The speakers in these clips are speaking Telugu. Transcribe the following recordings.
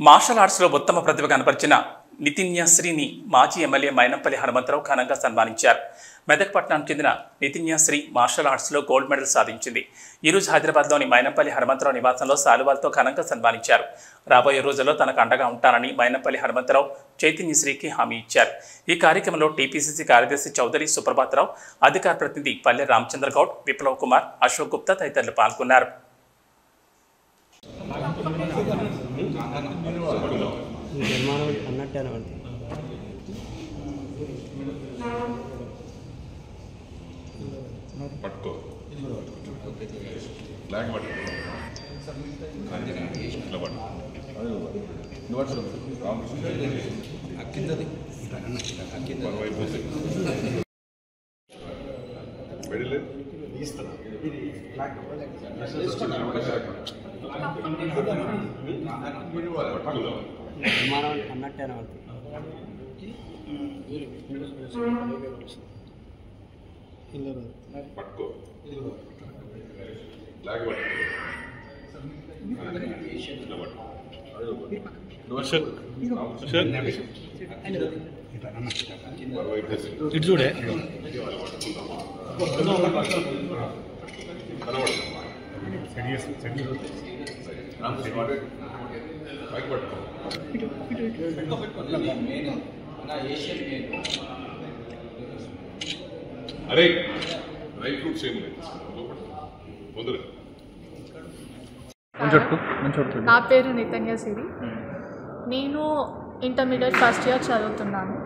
మార్షల్ ఆర్ట్స్లో ఉత్తమ ప్రతిభ కనపరిచిన నితిన్యశ్రీని మాజీ ఎమ్మెల్యే మైనంపల్లి హనుమంతరావు ఘనంగా సన్మానించారు. మెదక్ పట్టణానికి చెందిన నితిన్యశ్రీ మార్షల్ ఆర్ట్స్లో గోల్డ్ మెడల్ సాధించింది. ఈరోజు హైదరాబాద్లోని మైనంపల్లి హనుమంతరావు నివాసంలో శాలువాలతో ఘనంగా సన్మానించారు. రాబోయే రోజుల్లో తనకు అండగా ఉంటానని మైనంపల్లి హనుమంతరావు చైతన్యశ్రీకి హామీ ఇచ్చారు. ఈ కార్యక్రమంలో టీపీసీసీ కార్యదర్శి చౌదరి సుప్రభాతరావు, అధికార ప్రతినిధి పల్లె రామచంద్ర గౌడ్, విప్లవ్ కుమార్, అశోక్ గుప్తా తదితరులు పాల్గొన్నారు. పట్టుకో బ్లాక్ పట్టుకో ఇట్లా పట్టు పట్టుకో బ్లాక్ పట్టుకో ఇటు చూడే అరే డ్రై ఫ్రూట్స్ ఏమి నా పేరు నితిన్యశ్రీ. నేను ఇంటర్మీడియట్ ఫస్ట్ ఇయర్ చదువుతున్నాను.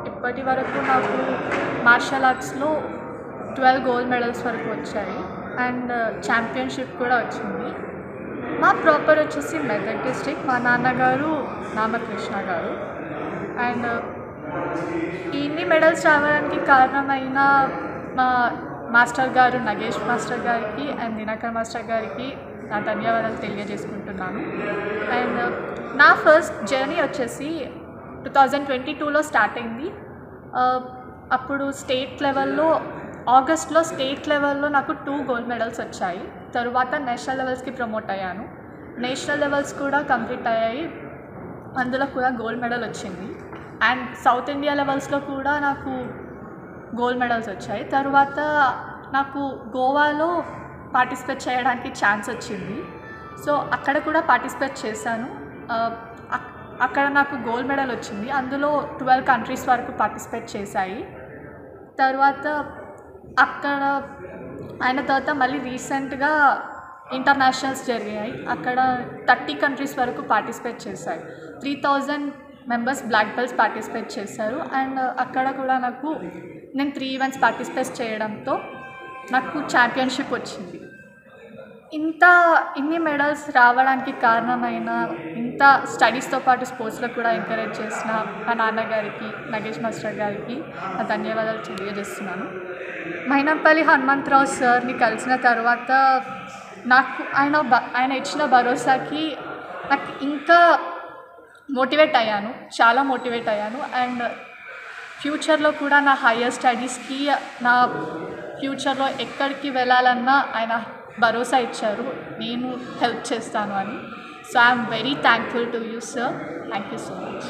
ఇప్పటి వరకు నాకు మార్షల్ ఆర్ట్స్లో 12 గోల్డ్ మెడల్స్ వరకు వచ్చాయి అండ్ ఛాంపియన్షిప్ కూడా వచ్చింది. మా ప్రాపర్ వచ్చేసి మెదక్ డిస్ట్రిక్ట్. మా నాన్నగారు రామకృష్ణ గారు. అండ్ ఇన్ని మెడల్స్ రావడానికి కారణమైన మా మాస్టర్ గారు నగేష్ మాస్టర్ గారికి అండ్ దినకర్ మాస్టర్ గారికి నా ధన్యవాదాలు తెలియజేసుకుంటున్నాను. అండ్ నా ఫస్ట్ జర్నీ వచ్చేసి 2022లో స్టార్ట్ అయింది. అప్పుడు స్టేట్ లెవెల్లో ఆగస్ట్లో స్టేట్ లెవెల్లో నాకు 2 గోల్డ్ మెడల్స్ వచ్చాయి. తరువాత నేషనల్ లెవెల్స్కి ప్రమోట్ అయ్యాను. నేషనల్ లెవెల్స్ కూడా కంప్లీట్ అయ్యాయి, అందులో కూడా గోల్డ్ మెడల్ వచ్చింది. అండ్ సౌత్ ఇండియా లెవెల్స్లో కూడా నాకు గోల్డ్ మెడల్స్ వచ్చాయి. తర్వాత నాకు గోవాలో పార్టిసిపేట్ చేయడానికి ఛాన్స్ వచ్చింది. సో అక్కడ కూడా పార్టిసిపేట్ చేశాను. అక్కడ నాకు గోల్డ్ మెడల్ వచ్చింది. అందులో 12 కంట్రీస్ వరకు పార్టిసిపేట్ చేశాయి. తర్వాత అక్కడ అయిన తర్వాత మళ్ళీ రీసెంట్గా ఇంటర్నేషనల్స్ జరిగాయి. అక్కడ 30 కంట్రీస్ వరకు పార్టిసిపేట్ చేశాయి. 3000 మెంబర్స్ బ్లాక్ బెల్ట్స్ పార్టిసిపేట్ చేశారు. అండ్ అక్కడ కూడా నేను 3 ఈవెంట్స్ పార్టిసిపేట్ చేయడంతో నాకు ఛాంపియన్షిప్ వచ్చింది. ఇన్ని మెడల్స్ రావడానికి కారణమైన, ఇంత స్టడీస్తో పాటు స్పోర్ట్స్లో కూడా ఎంకరేజ్ చేసిన మా నాన్నగారికి, నగేష్ మాస్టర్ గారికి నా ధన్యవాదాలు తెలియజేస్తున్నాను. మైనంపల్లి హనుమంతరావు సార్ని కలిసిన తర్వాత నాకు ఆయన ఇచ్చిన భరోసాకి నాకు ఇంకా మోటివేట్ అయ్యాను, చాలా మోటివేట్ అయ్యాను. అండ్ ఫ్యూచర్లో కూడా నా హయ్యర్ స్టడీస్కి, నా ఫ్యూచర్లో ఎక్కడికి వెళ్ళాలన్నా ఆయన భరోసా ఇచ్చారు, నేను హెల్ప్ చేస్తాను అని. So I'm very thankful to you sir. Thank you so much.